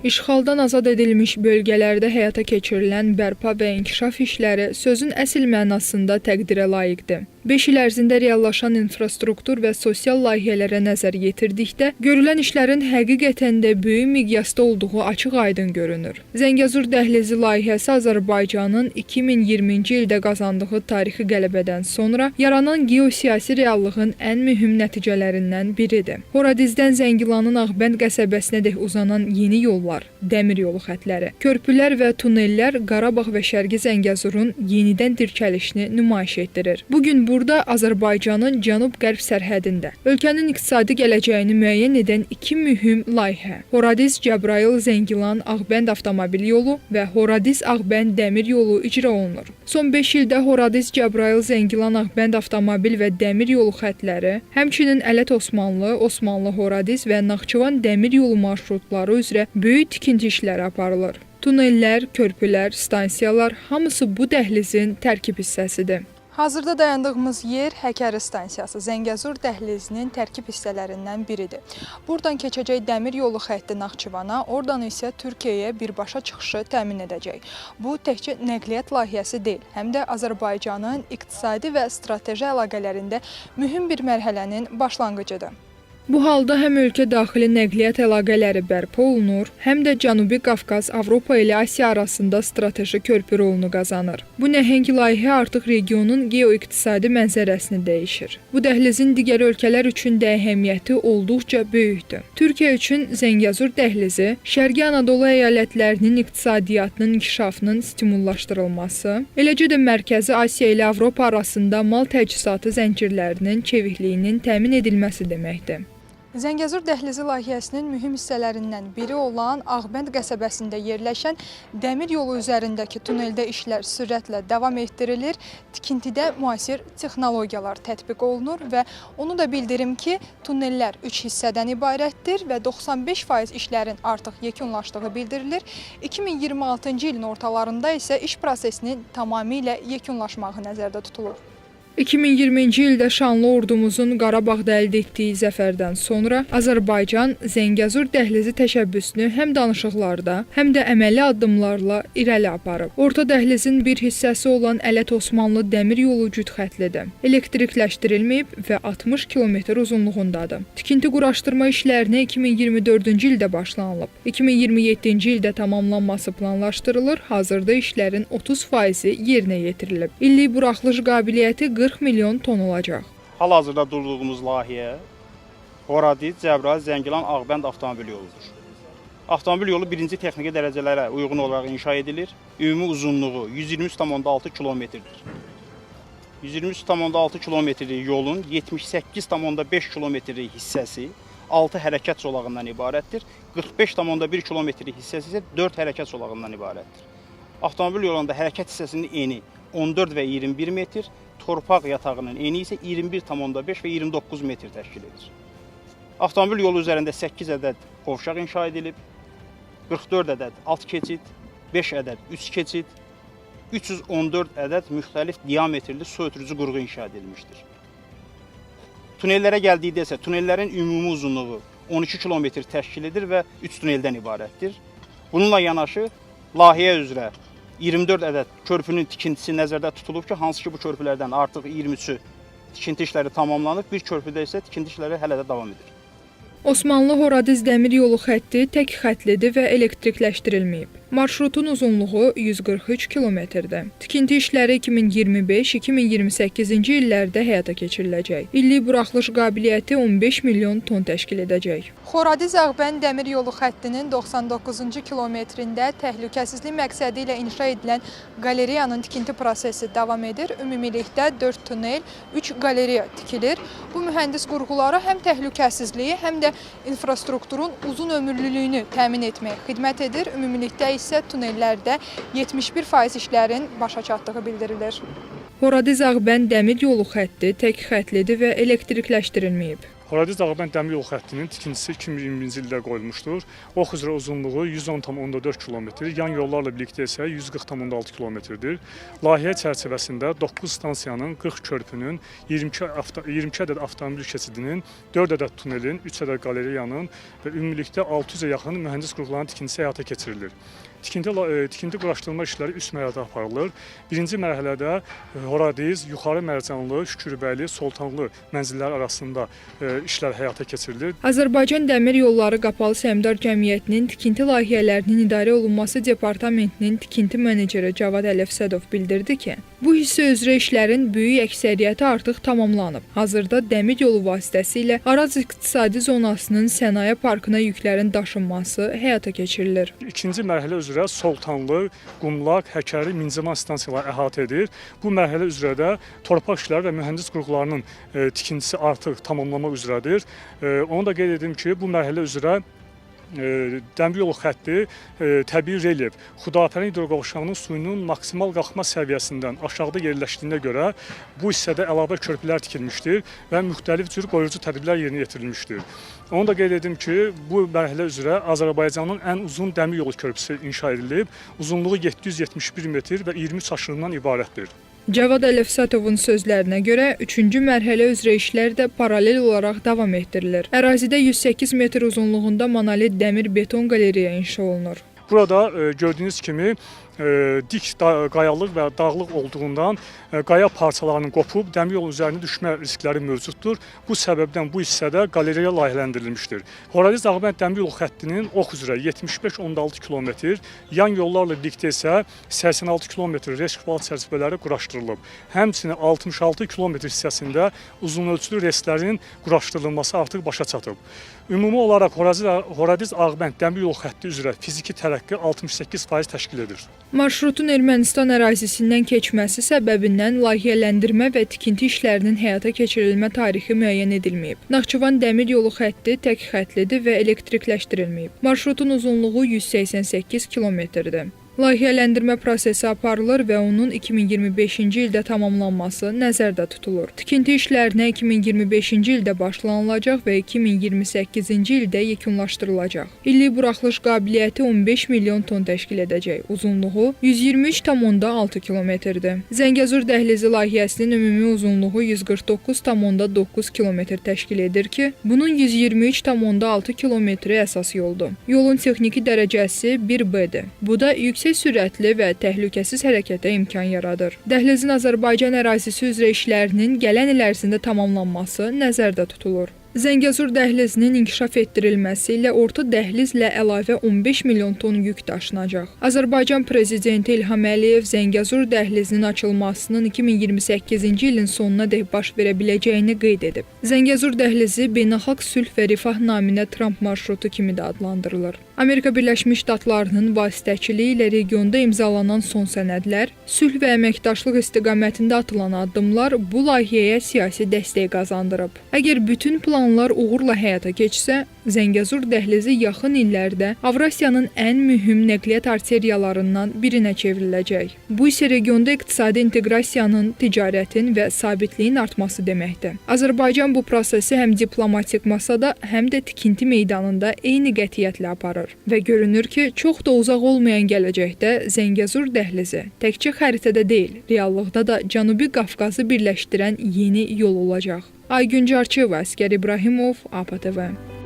İşğaldan azad edilmiş bölgələrdə həyata keçirilən bərpa və inkişaf işləri sözün əsl mənasında təqdirə layiqdir. 5 il ərzində reallaşan infrastruktur və sosial layihələrə nəzər yetirdikdə, görülən işlərin həqiqətən də böyük miqyasda olduğu açıq-aydın görünür. Zəngəzur dəhlizi layihəsi Azərbaycanın 2020-ci ildə qazandığı tarixi qələbədən sonra yaranan geosiyasi reallığın ən mühüm nəticələrindən biridir. Horadizdən Zəngilanın Ağbənd qəsəbəsinədək uzanan yeni yollar, dəmir yolu xətləri, körpülər və tunellər Qarabağ və Şərqi Zəngəzurun yenidən dirçəlişini nümayiş etdirir. Bugün burada Azərbaycanın cənub-qərb sərhədində ölkənin iqtisadi gələcəyini müəyyən edən iki mühüm layihə, Horadiz-Cəbrayıl-Zəngilan Ağbənd avtomobil yolu və Horadiz-Ağbənd dəmir yolu icra olunur. Son 5 ildə Horadiz-Cəbrayıl-Zəngilan Ağbənd avtomobil və dəmir yolu xətləri, həmçinin Ələt-Osmanlı, Osmanlı-Horadiz və Naxçıvan dəmir yolu marşrutları üzrə böyük tikinti işləri aparılır. Tunellər, körpülər, stansiyalar hamısı bu dəhlizin tərkib hissəsidir. Hazırda dayandığımız yer Həkəri stansiyası, Zəngəzur dəhlizinin tərkib hissələrindən biridir. Buradan keçəcək dəmir yolu xətti Naxçıvana, oradan isə Türkiyəyə birbaşa çıxışı təmin edəcək. Bu təkcə nəqliyyat layihəsi deyil, həm də Azərbaycanın iqtisadi və strateji əlaqələrində mühüm bir mərhələnin başlanğıcıdır. Bu halda həm ölkə daxili nəqliyyat əlaqələri bərpa olunur, həm də Cənubi Qafqaz Avropa ilə Asiya arasında strateji körpü rolunu qazanır. Bu nəhəng layihə artıq regionun geo-iqtisadi mənzərəsini dəyişir. Bu dəhlizin digər ölkələr üçün də əhəmiyyəti olduqca böyükdür. Türkiyə üçün Zəngəzur dəhlizi, Şərqi Anadolu əyalətlərinin iqtisadiyyatının inkişafının stimullaşdırılması, eləcə də Mərkəzi Asiya ilə Avropa arasında mal təchizatı zəncirlərinin çevikliyinin təmin edilməsi deməkdir. Zəngəzur dəhlizi layihəsinin mühüm hissələrindən biri olan Ağbənd qəsəbəsində yerləşən dəmir yolu üzərindəki tuneldə işlər sürətlə davam etdirilir, tikintidə müasir texnologiyalar tətbiq olunur və onu da bildirim ki, tunellər 3 hissədən ibarətdir və 95% işlərin artıq yekunlaşdığı bildirilir. 2026-cı ilin ortalarında isə iş prosesinin tamamilə yekunlaşmağı nəzərdə tutulur. 2020-ci ildə şanlı ordumuzun Qarabağda əldə etdiyi zəfərdən sonra Azərbaycan Zəngəzur dəhlizi təşəbbüsünü həm danışıqlarda, həm də əməli addımlarla irəli aparıb. Orta dəhlizin bir hissəsi olan Ələt-Osmanlı dəmir yolu cüt xətlidir. Elektrikləşdirilməyib və 60 kilometr uzunluğundadır. Tikinti quraşdırma işlərinə 2024-cü ildə başlanılıb. 2027-ci ildə tamamlanması planlaşdırılır. Hazırda işlərin 30%-i yerinə yetirilib. İllik buraxılış qabiliyyəti 40 milyon ton olacaq. Hal-hazırda durduğumuz layihə Horadiz, Cəbrayıl, Zəngilan, Ağbənd avtomobil yoludur. Avtomobil yolu birinci texniki dərəcələrə uyğun olaraq inşa edilir. Ümumi uzunluğu 123,6 kilometrdir. 123,6 kilometrlik yolun 78,5 kilometrlik hissəsi 6 hərəkət zolağından ibarətdir. 45,1 kilometrlik hissəsi isə 4 hərəkət zolağından ibarətdir. Avtomobil yolunda hərəkət hissəsinin eni 14 və 21 metr, torpaq yatağının eni isə 21,5 və 29 metr təşkil edir. Avtomobil yolu üzərində 8 ədəd qovşaq inşa edilib, 44 ədəd alt keçid, 5 ədəd üst keçid, 314 ədəd müxtəlif diametrli su ötürücü qurğu inşa edilmişdir. Tunellərə gəldikdə isə tunellərin ümumi uzunluğu 12 kilometr təşkil edir və 3 tuneldən ibarətdir. Bununla yanaşı, layihə üzrə 24 ədəd körpünün tikintisi nəzərdə tutulub ki, hansı ki bu körpülərdən artıq 23-ü tikinti işləri tamamlanıb, bir körpüdə isə tikinti işləri hələ də davam edir. Osmanlı-Horadiz dəmir yolu xətti tək xətlidir və elektrikləşdirilməyib. Marşrutun uzunluğu 143 kilometrdir. Tikinti işləri 2025-2028-ci illərdə həyata keçiriləcək. İllik buraxılış qabiliyyəti 15 milyon ton təşkil edəcək. Horadiz-Ağbənd dəmir yolu xəttinin 99-cu kilometrində təhlükəsizlik məqsədi ilə inşa edilən qaleriyanın tikinti prosesi davam edir. Ümumilikdə 4 tunel, 3 qaleriya tikilir. Bu mühəndis qurğuları həm təhlükəsizliyi, həm də infrastrukturun uzun ömürlülüyünü təmin etməyə xidmət edir. Ümumilikdə isə tunellərdə 71% işlərin başa çatdığı bildirilir. Horadiz-Ağbənd dəmir yolu xətti tək xətlidir və elektrikləşdirilməyib. Horadiz-Ağbənd dəmir yolu xəttinin tikintisi 2020-ci ildə qoyulmuşdur. Ox üzrə uzunluğu 110,4 km, yan yollarla birlikdə isə 140,6 km-dir. Layihə çərçivəsində 9 stansiyanın, 40 körpünün, 22 ədəd avtomobil keçidinin, 4 ədəd tunelin, 3 ədəd qaleriyanın və ümumilikdə 600-ə yaxın mühəndis qurğularının tikintisi həyata keçirilir. Tikinti quraşdırma işləri 3 mərhələdə aparılır. Birinci mərhələdə Horadiz, Yuxarı Mərcanlı, Şükürbəyli, Soltanlı mənzilləri arasında işlər həyata keçirilir. Azərbaycan Dəmir Yolları Qapalı Səhmdar Cəmiyyətinin tikinti layihələrinin idarə olunması departamentinin tikinti meneceri Cavad Əlifsədov bildirdi ki, bu hissə üzrə işlərin böyük əksəriyyəti artıq tamamlanıb. Hazırda dəmir yolu vasitəsilə Araz İqtisadi Zonasının sənaye parkına yüklərin daşınması həyata keçirilir. İkinci mərhələ üzrə Soltanlı, Qumlaq, Həkəri, Minciman stansiyaları əhatə edir. Bu mərhələ üzrə də torpaq işləri və mühəndis qurğularının tikintisi artıq tamamlamaq üzrədir. Onu da qeyd edim ki, bu mərhələ üzrə dəmir yolu xətti təbii relyef, Xudafərin hidroqovşağının suyunun maksimal qalxma səviyyəsindən aşağıda yerləşdiyinə görə bu hissədə əlavə körpülər tikilmişdir və müxtəlif cür qoruyucu tədbirlər yerinə yetirilmişdir. Onu da qeyd edim ki, bu mərhələ üzrə Azərbaycanın ən uzun dəmir yolu körpüsü inşa edilib, uzunluğu 771 metr və 23 aşırımdan ibarətdir. Cavad Əlifsədovun sözlərinə görə 3-cü mərhələ üzrə işlər də paralel olaraq davam etdirilir. Ərazidə 108 metr uzunluğunda monolit dəmir beton qaleriya inşa olunur. Burada gördüyünüz kimi dik qayalıq və dağlıq olduğundan qaya parçalarının qopub dəmir yolu üzərinə düşmə riskləri mövcuddur. Bu səbəbdən bu hissədə qaleriya layihələndirilmişdir. Horadiz-Ağbənd dəmir yolu xəttinin ox üzrə 75,6 km, yan yollarla birlikdə isə 86 km reşkval çərçivələri quraşdırılıb. Həmçinin 66 km hissəsində uzunölçülü relslərin quraşdırılması artıq başa çatıb. Ümumi olaraq Horadiz-Ağbənd dəmir yolu xətti üzrə fiziki tərəqqi 68% təşkil edir. Marşrutun Ermənistan ərazisindən keçməsi səbəbindən layihələndirmə və tikinti işlərinin həyata keçirilmə tarixi müəyyən edilməyib. Naxçıvan dəmir yolu xətti tək xətlidir və elektrikləşdirilməyib. Marşrutun uzunluğu 188 km-dir. Layihələndirmə prosesi aparılır və onun 2025-ci ildə tamamlanması nəzərdə tutulur. Tikinti işlərinə 2025-ci ildə başlanılacaq və 2028-ci ildə yekunlaşdırılacaq. İllik buraxılış qabiliyyəti 15 milyon ton təşkil edəcək. Uzunluğu 123,6 km-dir. Zəngəzur dəhlizi layihəsinin ümumi uzunluğu 149,9 km təşkil edir ki, bunun 123,6 km-i əsas yoldur. Yolun texniki dərəcəsi 1B-dir. Bu da yüksək sürətli və təhlükəsiz hərəkətə imkan yaradır. Dəhlizin Azərbaycan ərazisi üzrə işlərinin gələn il ərzində tamamlanması nəzərdə tutulur. Zəngəzur dəhlizinin inkişaf etdirilməsi ilə orta dəhlizlə əlavə 15 milyon ton yük daşınacaq. Azərbaycan Prezidenti İlham Əliyev Zəngəzur dəhlizinin açılmasının 2028-ci ilin sonuna dək baş verə biləcəyini qeyd edib. Zəngəzur dəhlizi beynəlxalq sülh və rifah naminə Tramp marşrutu kimi də adlandırılır. Amerika Birləşmiş Ştatlarının vasitəçiliyi ilə regionda imzalanan son sənədlər, sülh və əməkdaşlıq istiqamətində atılan addımlar bu layihəyə siyasi dəstək qazandırıb. Əgər bütün planlar uğurla həyata keçsə, Zəngəzur dəhlizi yaxın illərdə Avrasiyanın ən mühüm nəqliyyat arteriyalarından birinə çevriləcək. Bu isə regionda iqtisadi inteqrasiyanın, ticarətin və sabitliyin artması deməkdir. Azərbaycan bu prosesi həm diplomatik masada, həm də tikinti meydanında eyni qətiyyətlə aparır. Və görünür ki, çox da uzaq olmayan gələcəkdə Zəngəzur dəhlizi təkcə xəritədə deyil, reallıqda da Cənubi Qafqazı birləşdirən yeni yol olacaq. Aygün Carçıyeva, Əsgər İbrahimov, APTV.